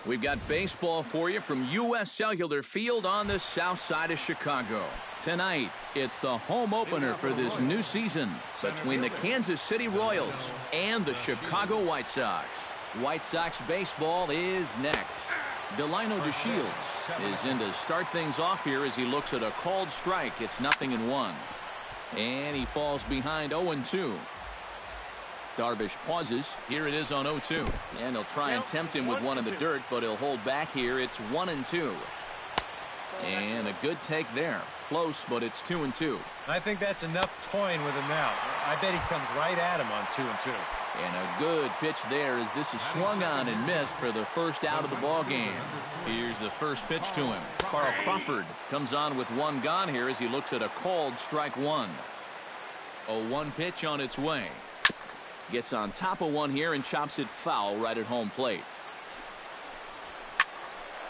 We've got baseball for you from U.S. Cellular Field on the south side of Chicago. Tonight, it's the home opener for this new season between the Kansas City Royals and the Chicago White Sox. White Sox baseball is next. Delino DeShields is in to start things off here as he looks at a called strike. It's 0-1. And he falls behind 0-2. Darvish pauses. Here it is on 0-2. And he'll try and tempt him with one in the dirt, but he'll hold back here. It's 1-2. And a good take there. Close, but it's 2-2. I think that's enough toying with him now. I bet he comes right at him on 2-2. And a good pitch there as this is swung on and missed for the first out of the ball game. Here's the first pitch to him. Carl Crawford comes on with one gone here as he looks at a called strike one. A 1 pitch on its way. Gets on top of one here and chops it foul right at home plate.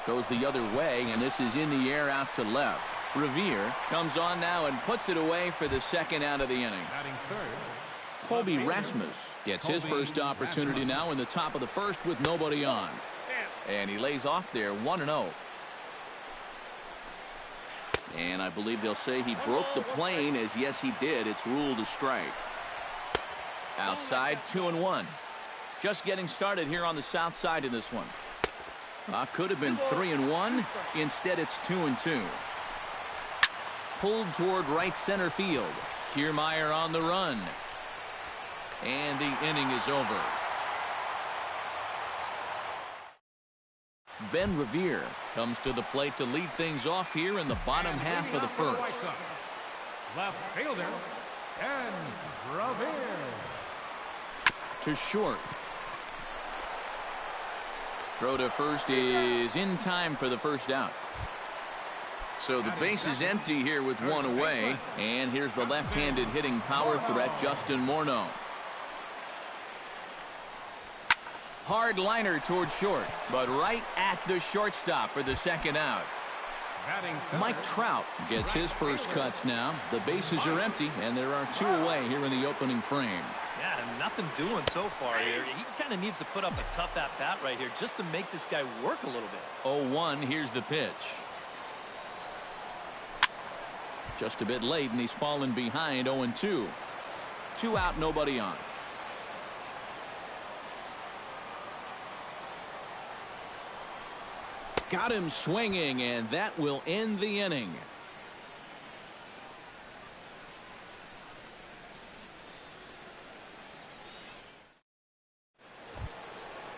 Goes the other way, and this is in the air out to left. Revere comes on now and puts it away for the second out of the inning. Colby Rasmus gets his first opportunity now in the top of the first with nobody on. And he lays off there 1-0. And I believe they'll say he broke the plane, as yes he did. It's ruled a strike. Outside 2-1. Just getting started here on the south side of this one. Could have been 3-1. Instead it's 2-2. Pulled toward right center field. Kiermaier on the run. And the inning is over. Ben Revere comes to the plate to lead things off here in the bottom half of the first. Left fielder, Ben Revere. To short. Throw to first is in time for the first out. So the base is empty here with one away. And here's the left-handed hitting power threat, Justin Morneau. Hard liner toward short, but right at the shortstop for the second out. Mike Trout gets his first cuts now. The bases are empty, and there are 2 away here in the opening frame. Yeah, nothing doing so far here. He kind of needs to put up a tough at-bat right here just to make this guy work a little bit. 0-1, here's the pitch. Just a bit late, and he's fallen behind 0-2. 2 out, nobody on. Got him swinging, and that will end the inning.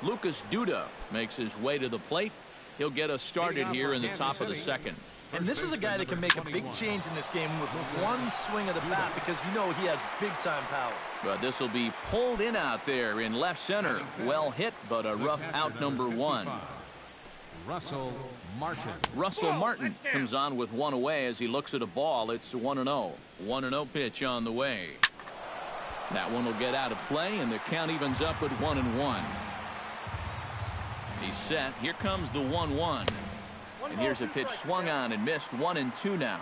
Lucas Duda makes his way to the plate. He'll get us started here in the top of the second. And this is a guy that can make a big change in this game with one swing of the bat because you know he has big-time power. But this will be pulled in out there in left center. Well hit, but a rough out number 1. Russell Martin. Russell Martin comes on with one away as he looks at a ball. It's 1-0. 1-0 pitch on the way. That one will get out of play, and the count evens up at 1-1. He's set. Here comes the 1-1. And here's a pitch swung on and missed. 1-2 now.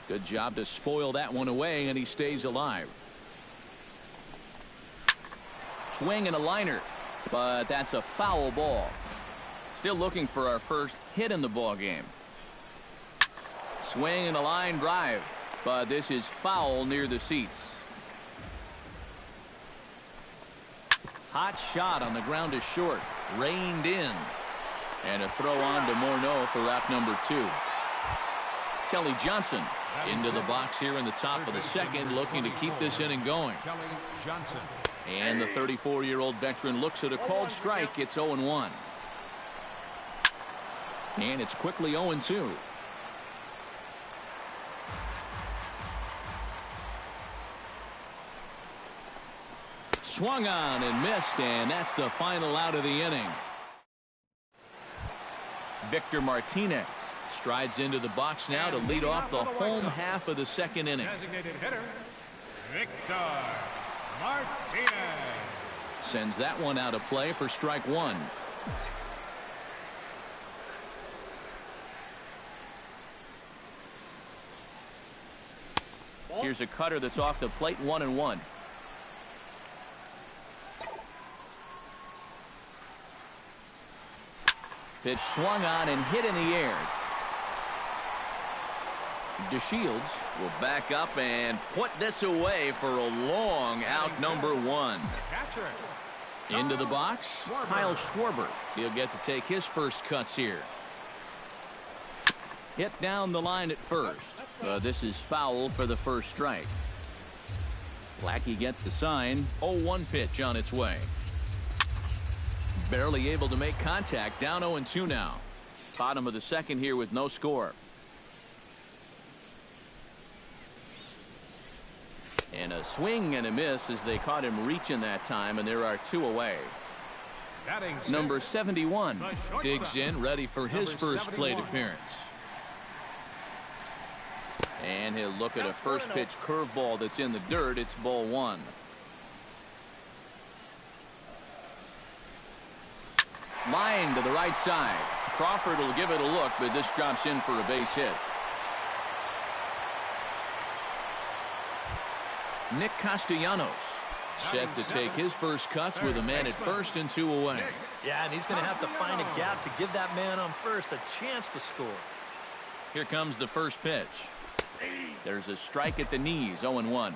Good job to spoil that one away, and he stays alive. Swing and a liner. But that's a foul ball. Still looking for our first hit in the ball game. Swing and a line drive, but this is foul near the seats. Hot shot on the ground is short, reined in, and a throw on to Morneau for out number 2. Kelly Johnson into the box here in the top of the second, looking to keep this inning going. Kelly Johnson. And the 34-year-old veteran looks at a called strike. It's 0-1. And it's quickly 0-2. Swung on and missed, and that's the final out of the inning. Victor Martinez strides into the box now to lead off the home half of the second inning. Designated hitter, Victor Martinez. Sends that one out of play for strike 1. Here's a cutter that's off the plate, 1-1. Pitch swung on and hit in the air. DeShields will back up and put this away for a long out, number 1. Catcher. Into the box, Kyle Schwarber. He'll get to take his first cuts here. Hit down the line at first. This is foul for the first strike. Lackey gets the sign. 0-1 pitch on its way. Barely able to make contact. Down 0-2 now. Bottom of the second here with no score. And a swing and a miss as they caught him reaching that time, and there are 2 away. Number 71 digs in, ready for his first plate appearance. And he'll look at a first pitch curveball that's in the dirt. It's ball 1. Line to the right side. Crawford will give it a look, but this drops in for a base hit. Nick Castellanos set to take his first cuts with a man at first and 2 away. Yeah, and he's going to have to find a gap to give that man on first a chance to score. Here comes the first pitch. There's a strike at the knees, 0-1.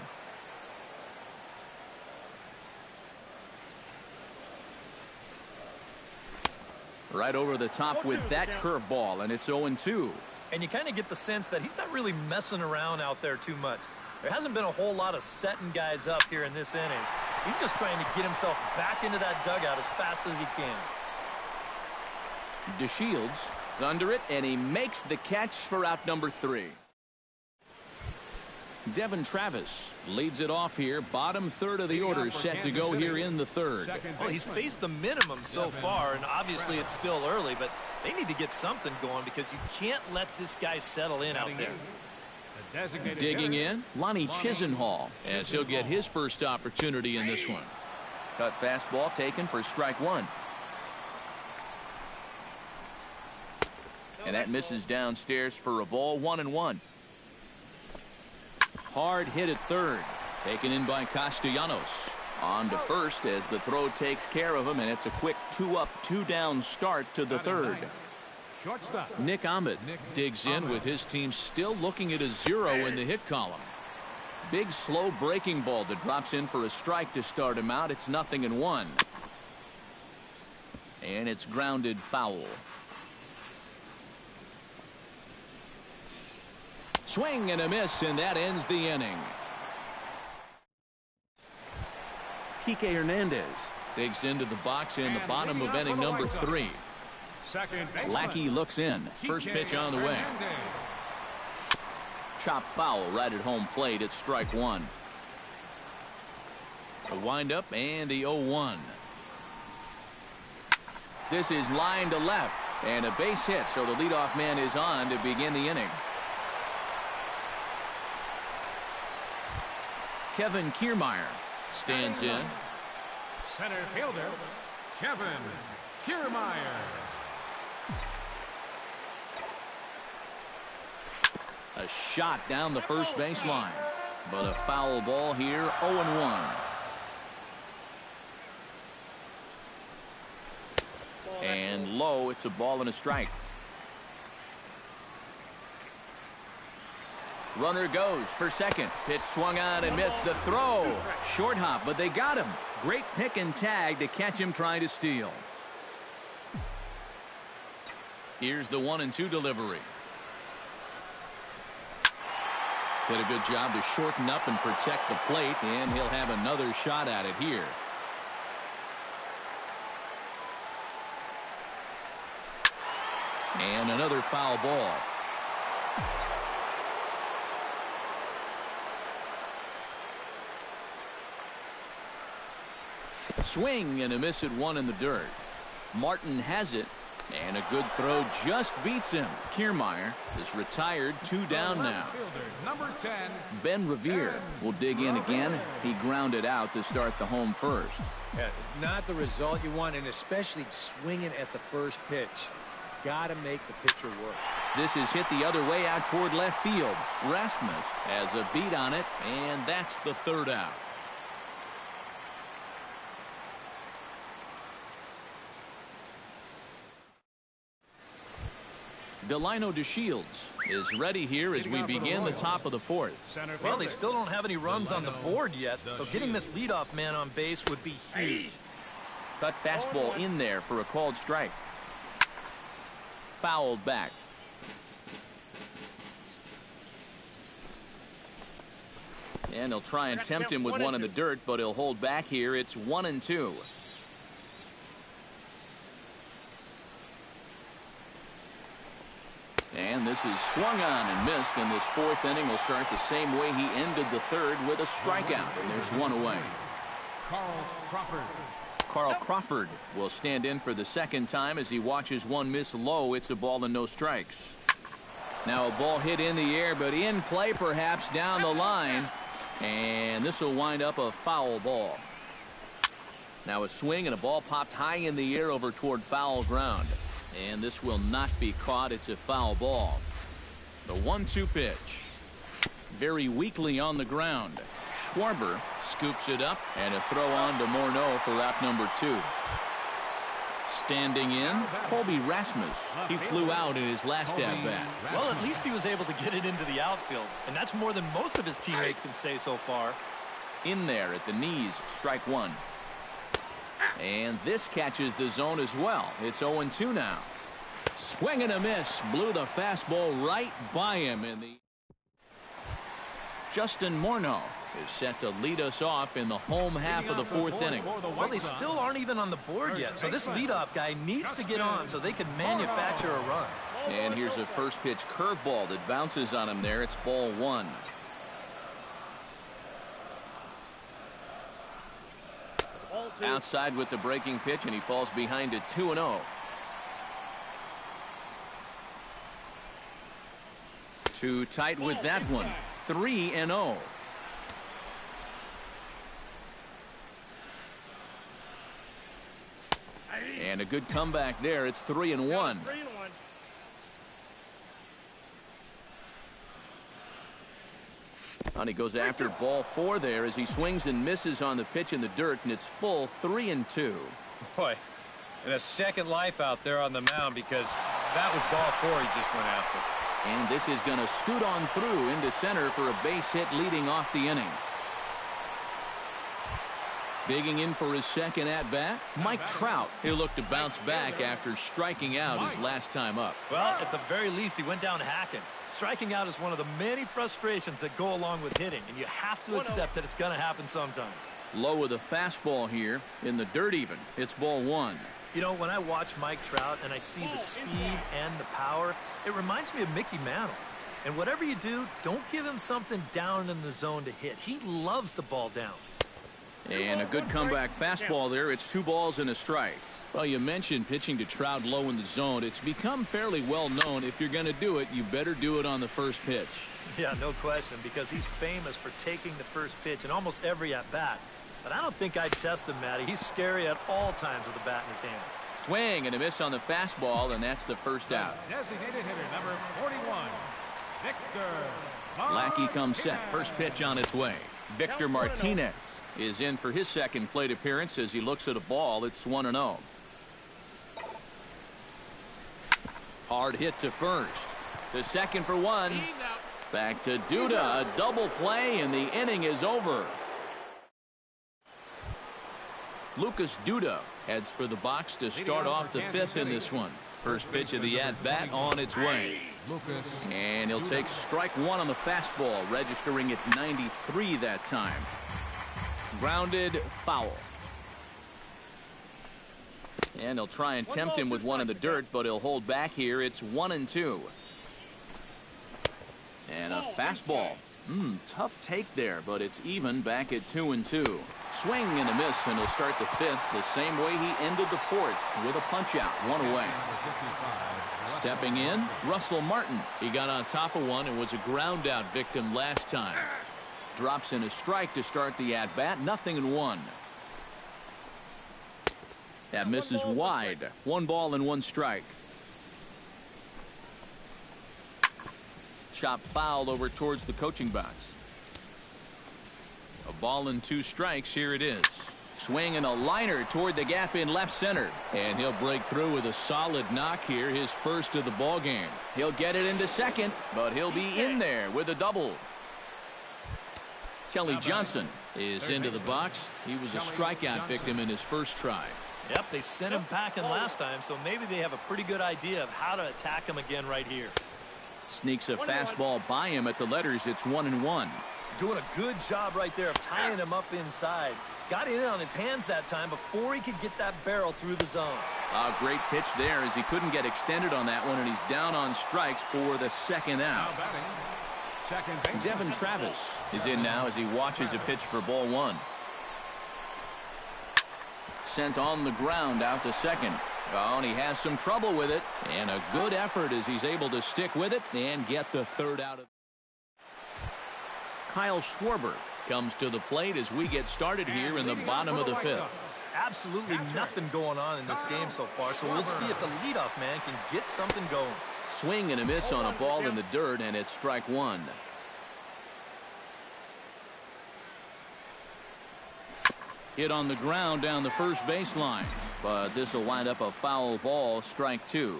Right over the top with that curveball, and it's 0-2. And you kind of get the sense that he's not really messing around out there too much. There hasn't been a whole lot of setting guys up here in this inning. He's just trying to get himself back into that dugout as fast as he can. DeShields is under it, and he makes the catch for out number 3. Devin Travis leads it off here. Bottom third of the order set to go here in the third. Well, he's faced the minimum so far, and obviously it's still early, but they need to get something going because you can't let this guy settle in out there. Digging in, Lonnie Chisenhall, as he'll get his first opportunity in this one. Cut fastball taken for strike 1. And that misses downstairs for a ball, 1-1. Hard hit at third. Taken in by Castellanos. On to first as the throw takes care of him, and it's a quick 2-up, 2-down start to the third. Shortstop. Nick Ahmed digs in with his team still looking at a 0 in the hit column. Big slow breaking ball that drops in for a strike to start him out. It's 0-1. And it's grounded foul. Swing and a miss, and that ends the inning. Kike Hernandez digs into the box in the bottom of inning number 3. Lackey looks in. First pitch on the way. Chop foul right at home plate. It's strike 1. A windup and the 0-1. This is line to left and a base hit, so the leadoff man is on to begin the inning. Kevin Kiermaier stands in. Center fielder, Kevin Kiermaier. A shot down the first baseline, but a foul ball here, 0-1. And low, it's a ball and a strike. Runner goes for second. Pitch swung on and missed the throw. Short hop, but they got him. Great pick and tag to catch him trying to steal. Here's the 1-2 delivery. Did a good job to shorten up and protect the plate, and he'll have another shot at it here. And another foul ball. Swing and a miss at 1 in the dirt. Martin has it, and a good throw just beats him. Kiermaier is retired, 2 down now. Number 10. Ben Revere will dig in again. He grounded out to start the home first. Yeah, not the result you want, and especially swinging at the first pitch. Got to make the pitcher work. This is hit the other way out toward left field. Rasmus has a beat on it, and that's the third out. Delino DeShields is ready here as we begin the top of the fourth. Well, they still don't have any runs on the board yet, so getting this leadoff man on base would be huge. Cut fastball in there for a called strike. Fouled back. And he'll try and tempt him with one in the dirt, but he'll hold back here. It's 1-2. And this is swung on and missed, and this fourth inning will start the same way he ended the third with a strikeout, and there's one away. Carl Crawford will stand in for the second time as he watches one miss low. It's a ball and no strikes. Now a ball hit in the air, but in play perhaps down the line, and this will wind up a foul ball. Now a swing and a ball popped high in the air over toward foul ground. And this will not be caught. It's a foul ball. The 1-2 pitch. Very weakly on the ground. Schwarber scoops it up, and a throw on to Morneau for out number 2. Standing in, Colby Rasmus. He flew out in his last at-bat. Well, at least he was able to get it into the outfield, and that's more than most of his teammates can say so far. In there at the knees, strike one. And this catches the zone as well. It's 0-2 now. Swing and a miss. Blew the fastball right by him. Justin Morneau is set to lead us off in the home half of the fourth inning. Well, they still aren't even on the board yet, so this leadoff guy needs to get on so they can manufacture a run. And here's a first pitch curveball that bounces on him there. It's ball one. Outside with the breaking pitch, and he falls behind at 2-0. Too tight with that one. 3-0. And a good comeback there. It's 3-1. And he goes after ball 4 there as he swings and misses on the pitch in the dirt, and it's full 3-2. Boy, and a second life out there on the mound because that was ball 4 he just went after. And this is going to scoot on through into center for a base hit leading off the inning. Digging in for his second at-bat, Mike Trout. He'll look to bounce back after striking out his last time up. Well, at the very least, he went down hacking. Striking out is one of the many frustrations that go along with hitting, and you have to accept that it's going to happen sometimes. Low with a fastball here, in the dirt even. It's ball 1. You know, when I watch Mike Trout and I see the speed and the power, it reminds me of Mickey Mantle. And whatever you do, don't give him something down in the zone to hit. He loves the ball down. And a good comeback fastball there. It's 2 balls and a strike. Well, you mentioned pitching to Trout low in the zone. It's become fairly well known. If you're going to do it, you better do it on the first pitch. Yeah, no question, because he's famous for taking the first pitch in almost every at-bat. But I don't think I'd test him, Matty. He's scary at all times with a bat in his hand. Swing and a miss on the fastball, and that's the first out. Designated hitter number 41, Victor. Lackey comes set. First pitch on its way. Victor Martinez is in for his second plate appearance as he looks at a ball. It's 1-0. Hard hit to first. To second for 1. Back to Duda. A double play, and the inning is over. Lucas Duda heads for the box to start off the 5th in this one. First pitch of the at-bat on its way. And he'll take strike 1 on the fastball, registering at 93 that time. Grounded, foul. And he'll try and tempt him with one in the dirt, but he'll hold back here. It's 1-2. And a fastball. Tough take there, but it's even back at 2-2. Swing and a miss, and he'll start the 5th the same way he ended the 4th with a punch-out, 1 away. Stepping in, Russell Martin. He got on top of one and was a ground-out victim last time. Drops in a strike to start the at-bat, 0-1. That misses wide. 1 ball and 1 strike. Chop fouled over towards the coaching box. A ball and 2 strikes. Here it is. Swing and a liner toward the gap in left center. And he'll break through with a solid knock here, his first of the ball game. He'll get it into second, but he'll be in there with a double. Kelly Johnson is into the box. He was a strikeout victim in his first try. Yep, they sent him packing last time, so maybe they have a pretty good idea of how to attack him again right here. Sneaks a fastball by him at the letters. It's 1-1. Doing a good job right there of tying him up inside. Got in on his hands that time before he could get that barrel through the zone. A great pitch there as he couldn't get extended on that one, and he's down on strikes for the second out. Devin Travis is in now as he watches a pitch for ball one. Sent on the ground out to second. Oh, and he has some trouble with it. And a good effort as he's able to stick with it and get the third out of. Kyle Schwarber comes to the plate as we get started here in the bottom of the fifth. Absolutely nothing going on in this game so far, so we'll see if the leadoff man can get something going. Swing and a miss on a ball in the dirt, and it's strike one. Hit on the ground down the first baseline, but this will wind up a foul ball, strike two.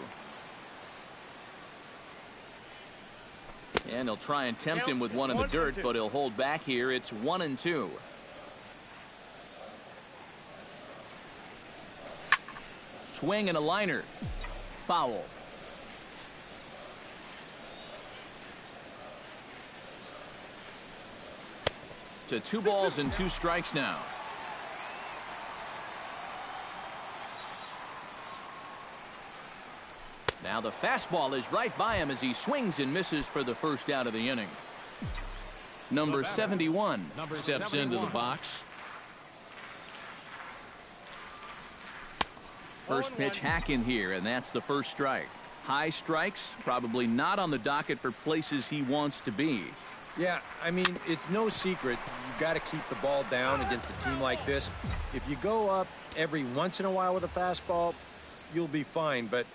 And he'll try and tempt him with one in the dirt, but he'll hold back here. It's 1-2. Swing and a liner. Foul. To 2 balls and 2 strikes now. Now the fastball is right by him as he swings and misses for the first out of the inning. Number 71 steps into the box. First pitch hack in here, and that's the first strike. High strikes, probably not on the docket for places he wants to be. Yeah, I mean, it's no secret. You got to keep the ball down against a team like this. If you go up every once in a while with a fastball, you'll be fine, but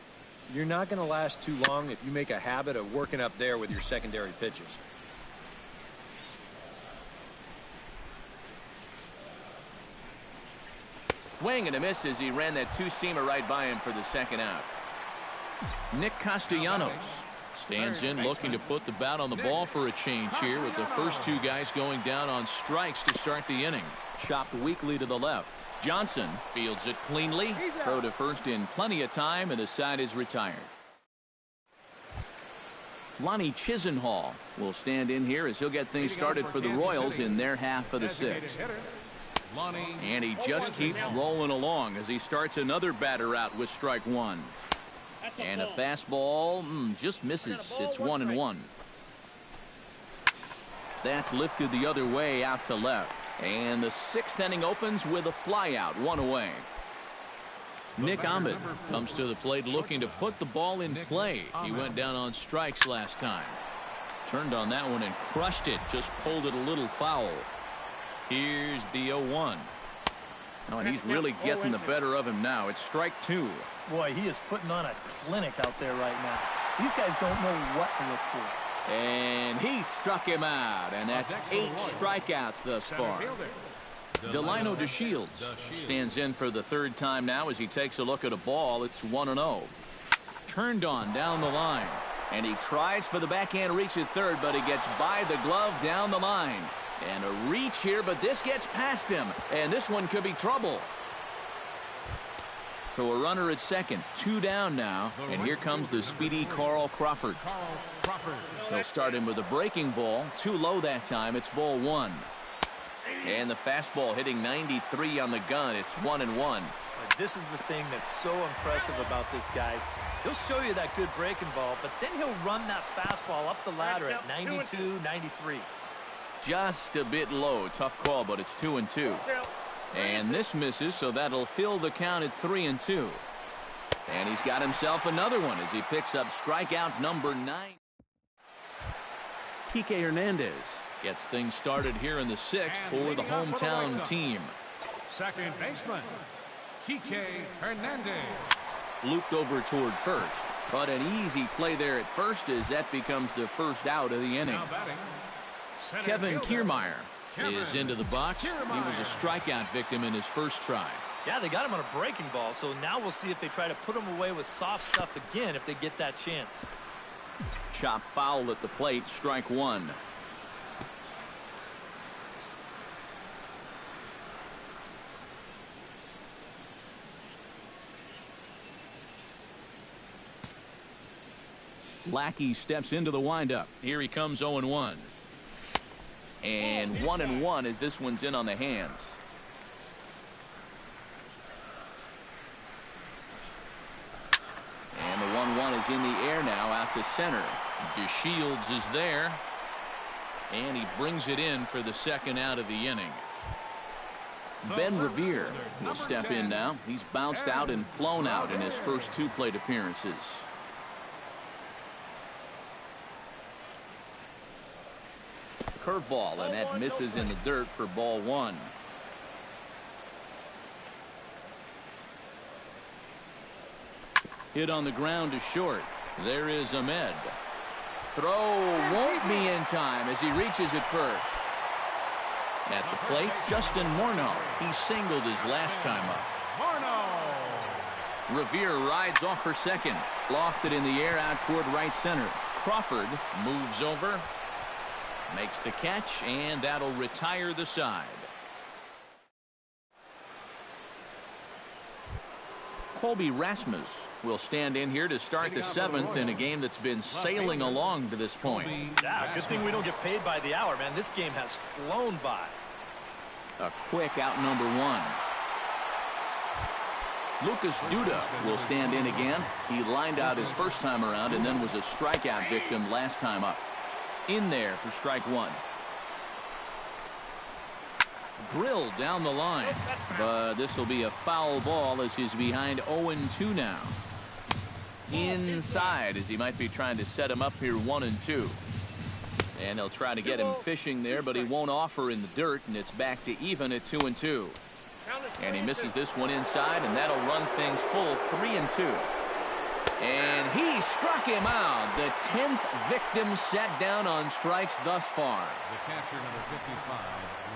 you're not going to last too long if you make a habit of working up there with your secondary pitches. Swing and a miss as he ran that two-seamer right by him for the second out. Nick Castellanos stands in looking to put the bat on the ball for a change here with the first 2 guys going down on strikes to start the inning. Chopped weakly to the left. Johnson fields it cleanly. Throw to first in plenty of time, and the side is retired. Lonnie Chisenhall will stand in here as he'll get things started for the Royals in their half of the 6th. And he just keeps rolling along as he starts another batter out with strike one. And a fastball just misses. It's 1-1. That's lifted the other way out to left. And the 6th inning opens with a flyout, 1 away. Nick Ahmed comes to the plate looking to put the ball in play. He went down on strikes last time. Turned on that one and crushed it. Just pulled it a little foul. Here's the 0-1. Oh, and he's really getting the better of him now. It's strike 2. Boy, he is putting on a clinic out there right now. These guys don't know what to look for. And he struck him out, and that's 8 strikeouts thus far. Delino DeShields stands in for the 3rd time now as he takes a look at a ball. It's 1-0. Turned on down the line, and he tries for the backhand reach at third, but he gets by the glove down the line. And a reach here, but this gets past him, and this one could be trouble. So a runner at second, 2 down now, and here comes the speedy Carl Crawford. He'll start him with a breaking ball, too low that time. It's ball 1. And the fastball hitting 93 on the gun. It's 1-1. This is the thing that's so impressive about this guy. He'll show you that good breaking ball, but then he'll run that fastball up the ladder at 92, 93. Just a bit low. Tough call, but it's 2-2. And this misses, so that'll fill the count at 3-2. And he's got himself another one as he picks up strikeout number 9. Kike Hernandez gets things started here in the 6th for the hometown team. Second baseman, Kike Hernandez. Looped over toward first, but an easy play there at first as that becomes the first out of the inning. Kevin Kiermaier is into the box. He was a strikeout victim in his first try. Yeah, they got him on a breaking ball, so now we'll see if they try to put him away with soft stuff again if they get that chance. Chop foul at the plate, strike one. Lackey steps into the windup. Here he comes 0-1. And 1-1 as this one's in on the hands. And the 1-1 is in the air now out to center. DeShields is there. And he brings it in for the second out of the inning. Ben Revere will step in now. He's bounced out and flown out in his first two plate appearances. Curveball, and that misses in the dirt for ball one. Hit on the ground to short. There is Ahmed. Throw won't be in time as he reaches it first. At the plate, Justin Morneau. He singled his last time up. Revere rides off for second. Lofted in the air out toward right center. Crawford moves over. Makes the catch, and that'll retire the side. Colby Rasmus will stand in here to start the seventh in a game that's been sailing along to this point. Yeah, good thing we don't get paid by the hour, man. This game has flown by. A quick out number one. Lucas Duda will stand in again. He lined out his first time around and then was a strikeout victim last time up. In there for strike one. Drilled down the line, but this will be a foul ball as he's behind 0-2 now. Inside as he might be trying to set him up here 1-2. And they'll try to get him fishing there, but he won't offer in the dirt, and it's back to even at 2-2. And he misses this one inside, and that'll run things full 3-2. And he struck him out. The 10th victim set down on strikes thus far. The catcher, number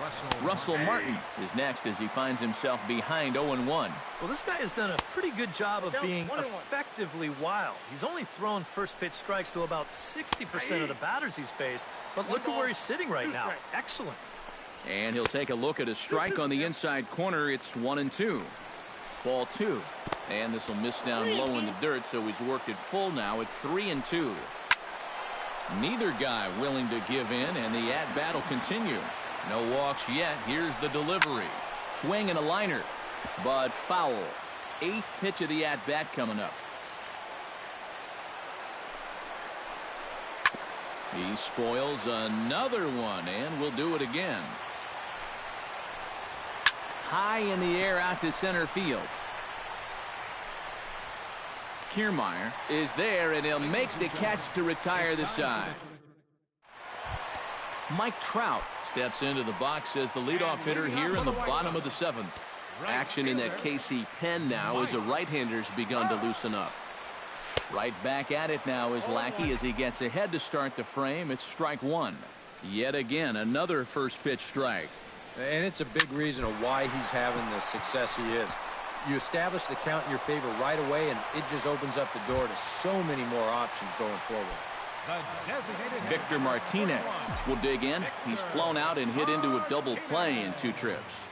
55, Russell Martin is next as he finds himself behind 0-1. Well, this guy has done a pretty good job of being effectively wild. He's only thrown first pitch strikes to about 60% of the batters he's faced. But look at where he's sitting right now. Excellent. And he'll take a look at a strike on the inside corner. It's 1-2. Ball two. And this will miss down low in the dirt, so he's worked it full now at 3-2. Neither guy willing to give in, and the at-bat will continue. No walks yet. Here's the delivery. Swing and a liner, but foul. 8th pitch of the at-bat coming up. He spoils another one, and will do it again. High in the air out to center field. Kiermaier is there, and he'll make the catch to retire the side. Mike Trout steps into the box as the leadoff hitter here in the bottom of the 7th. Action in that KC pen now as the right-hander's begun to loosen up. Right back at it now is Lackey as he gets ahead to start the frame. It's strike one. Yet again, another first pitch strike. And it's a big reason of why he's having the success he is. You establish the count in your favor right away, and it just opens up the door to so many more options going forward. Victor Martinez will dig in. He's flown out and hit into a double play in 2 trips.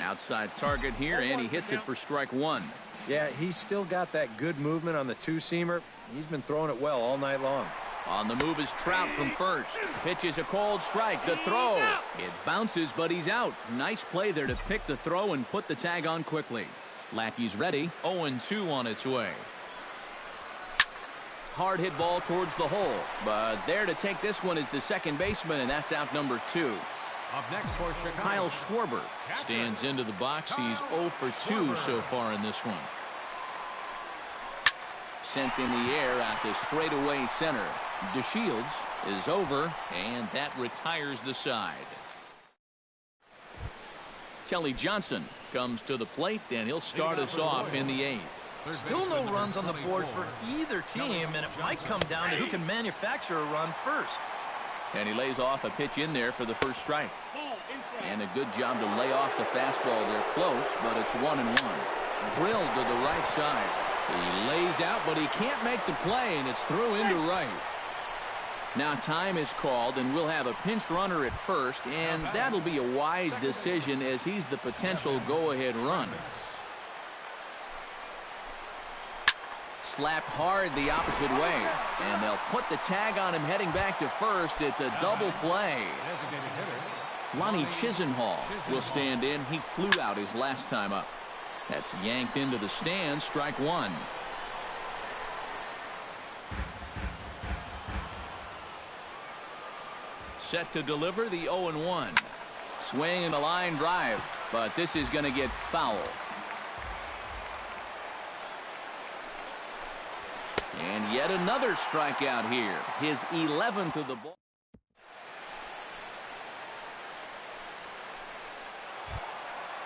Outside target here, and he hits it for strike one. Yeah, he's still got that good movement on the two-seamer. He's been throwing it well all night long. On the move is Trout from first. Pitches a cold strike. The throw. It bounces, but he's out. Nice play there to pick the throw and put the tag on quickly. Lackey's ready. 0-2 on its way. Hard hit ball towards the hole. But there to take this one is the second baseman, and that's out number 2. Up next for Chicago, Kyle Schwarber stands into the box. He's 0 for 2 so far in this one. Sent in the air at the straightaway center. DeShields is over, and that retires the side. Kelly Johnson comes to the plate, and he'll start us off in the 8th. Still no runs on the board for either team, and it might come down to who can manufacture a run first. And he lays off a pitch in there for the first strike. And a good job to lay off the fastball there close, but it's 1-1. Drilled to the right side. He lays out, but he can't make the play, and it's through into right. Now time is called, and we'll have a pinch runner at first, and that'll be a wise decision as he's the potential go-ahead run. Slapped hard the opposite way, and they'll put the tag on him heading back to first. It's a double play. Lonnie Chisenhall will stand in. He flew out his last time up. That's yanked into the stands, strike one. Set to deliver the 0-1. Swing and a line drive, but this is going to get foul. And yet another strikeout here. His 11th of the ball.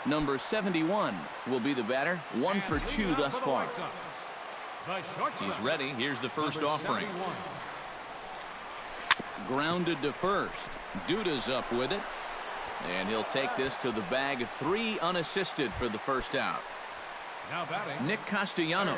Number 71 will be the batter. 1 for 2 thus far. He's ready. Here's the first offering. Grounded to first. Duda's up with it. And he'll take this to the bag. 3 unassisted for the first out. Nick Castellanos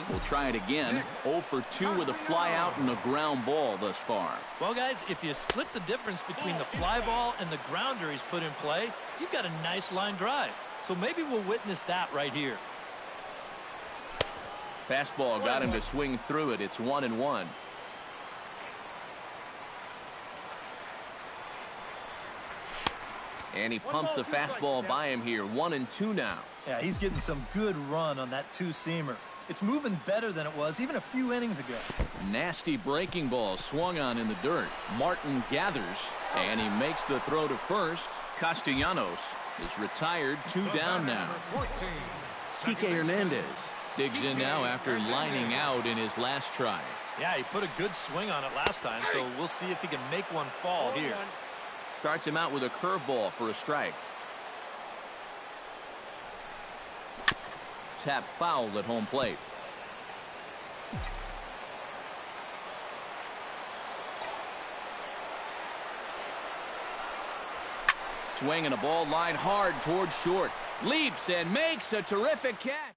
will try it again. 0 for 2 with a fly out and a ground ball thus far. Well, guys, if you split the difference between the fly ball and the grounder he's put in play, you've got a nice line drive. So maybe we'll witness that right here. Fastball got him to swing through it. It's 1-1. And he pumps the fastball by him here. 1-2 now. Yeah, he's getting some good run on that two-seamer. It's moving better than it was even a few innings ago. Nasty breaking ball swung on in the dirt. Martin gathers, and he makes the throw to first. Castellanos is retired. 2 down now. Kike Hernandez digs in now after lining out in his last try. Yeah, he put a good swing on it last time, so we'll see if he can make one fall here. Starts him out with a curveball for a strike. Tap fouled at home plate. Swing and a ball line hard towards short. Leaps and makes a terrific catch.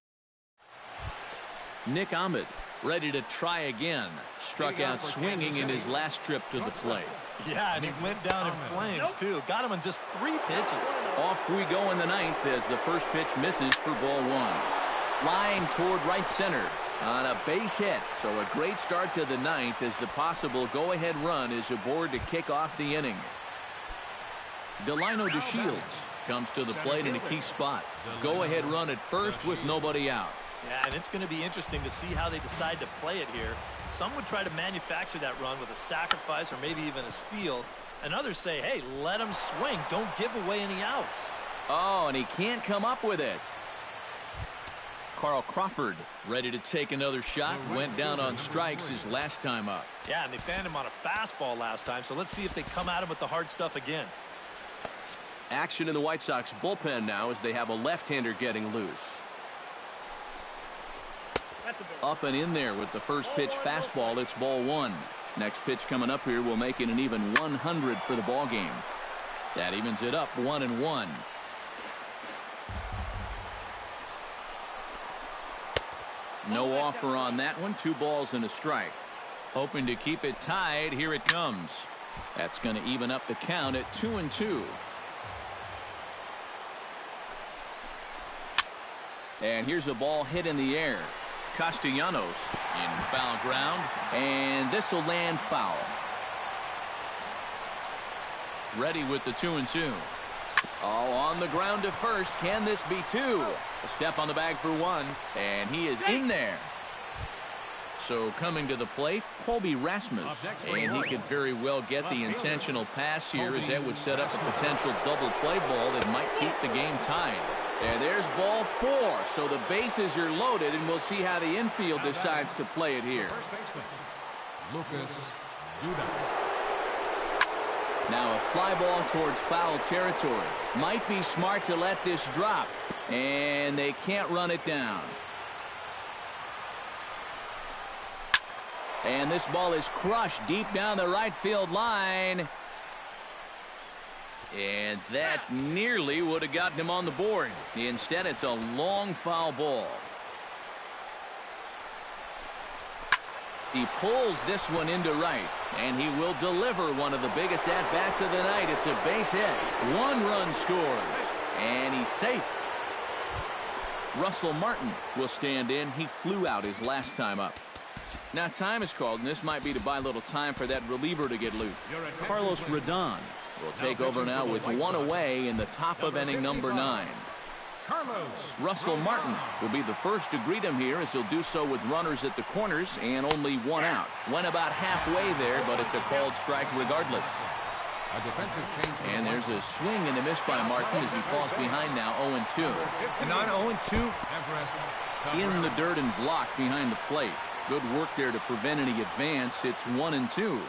Nick Ahmed ready to try again. Struck out swinging in his last trip to the plate. Yeah, and he went down in flames, too. Got him in just 3 pitches. Off we go in the 9th as the first pitch misses for ball 1. Line toward right center on a base hit. So a great start to the 9th as the possible go-ahead run is aboard to kick off the inning. Delino DeShields comes to the plate in a key spot. Go-ahead run at first with nobody out. Yeah, and it's going to be interesting to see how they decide to play it here. Some would try to manufacture that run with a sacrifice or maybe even a steal. And others say, hey, let him swing. Don't give away any outs. Oh, and he can't come up with it. Carl Crawford ready to take another shot. Went down on strikes his last time up. Yeah, and they fanned him on a fastball last time. So let's see if they come at him with the hard stuff again. Action in the White Sox bullpen now as they have a left-hander getting loose. Up and in there with the first pitch fastball. It's ball 1. Next pitch coming up here will make it an even 100 for the ball game. That evens it up 1-1. No offer on that one. 2 balls and a strike. Hoping to keep it tied. Here it comes. That's going to even up the count at 2-2. And here's a ball hit in the air. Castellanos in foul ground, and this will land foul. Ready with the 2-2. Oh, on the ground to first. Can this be 2? A step on the bag for 1, and he is in there. So coming to the plate, Colby Rasmus, and he could very well get the intentional pass here as that would set up a potential double play ball that might keep the game tied. And there's ball 4, so the bases are loaded, and we'll see how the infield decides to play it here. Now a fly ball towards foul territory. Might be smart to let this drop, and they can't run it down. And this ball is crushed deep down the right field line. And that nearly would have gotten him on the board. Instead, it's a long foul ball. He pulls this one into right, and he will deliver one of the biggest at-bats of the night. It's a base hit. 1 run scores, and he's safe. Russell Martin will stand in. He flew out his last time up. Now time is called, and this might be to buy a little time for that reliever to get loose. Carlos Rodon will take over now with 1 away in the top of inning number 9. Russell Martin will be the first to greet him here, as he'll do so with runners at the corners and only 1 out. Went about halfway there, but it's a called strike regardless. And there's a swing and a miss by Martin as he falls behind now 0-2. And on 0-2, in the dirt and blocked behind the plate. Good work there to prevent any advance. It's 1-2.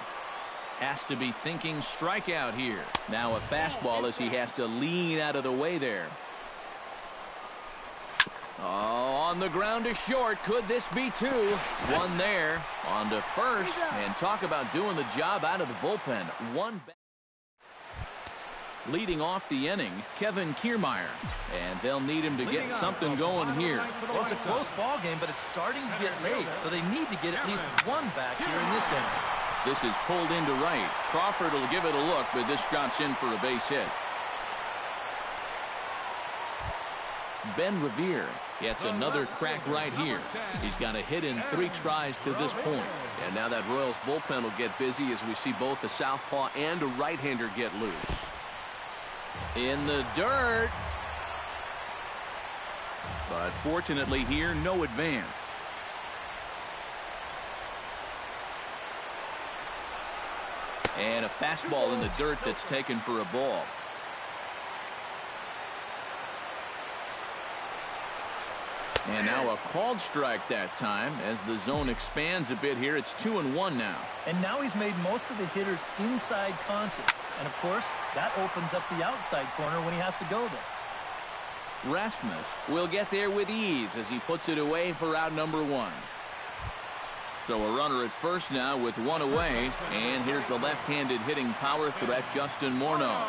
Has to be thinking strikeout here. Now a fastball as he has to lean out of the way there. Oh, on the ground to short. Could this be 2? 1 there. On to first. And talk about doing the job out of the bullpen. 1 back. Leading off the inning, Kevin Kiermaier. And they'll need him to get something going here. Well, it's a close ball game, but it's starting to get late, so they need to get at least 1 back here in this inning. This is pulled into right. Crawford will give it a look, but this drops in for a base hit. Ben Revere gets another crack right here. He's got a hit in 3 tries to this point. And now that Royals bullpen will get busy as we see both a southpaw and a right-hander get loose. In the dirt. But fortunately here, no advance. And a fastball in the dirt that's taken for a ball. And now a called strike that time as the zone expands a bit here. It's 2-1 now. And now he's made most of the hitters inside conscious. And, of course, that opens up the outside corner when he has to go there. Rasmus will get there with ease as he puts it away for out number 1. So a runner at first now with 1 away. And here's the left-handed hitting power threat, Justin Morneau.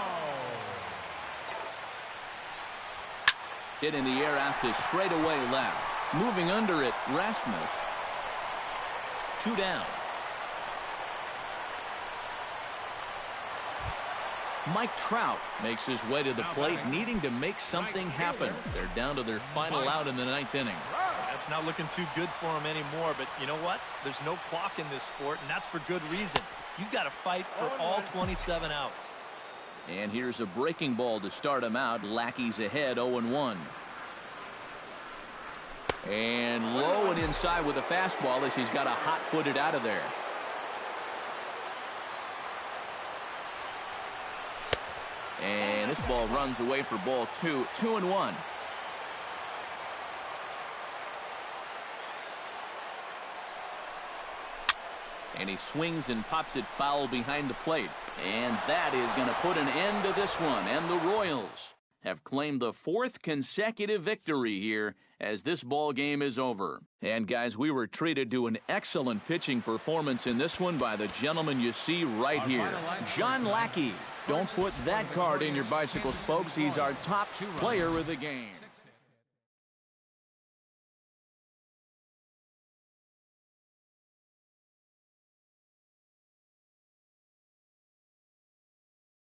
Hit in the air out to straightaway left. Moving under it, Rasmus. 2 down. Mike Trout makes his way to the plate, needing to make something happen. They're down to their final out in the 9th inning. That's not looking too good for him anymore, but you know what? There's no clock in this sport, and that's for good reason. You've got to fight for all 27 outs. And here's a breaking ball to start him out. Lackey's ahead, 0-1. And low and inside with a fastball as he's got a hot-footed out of there. And this ball runs away for ball 2. 2-1. And he swings and pops it foul behind the plate. And that is going to put an end to this one. And the Royals have claimed the 4th consecutive victory here as this ball game is over. And guys, we were treated to an excellent pitching performance in this one by the gentleman you see right here, John Lackey. Don't put that card in your bicycle spokes. He's our top player of the game.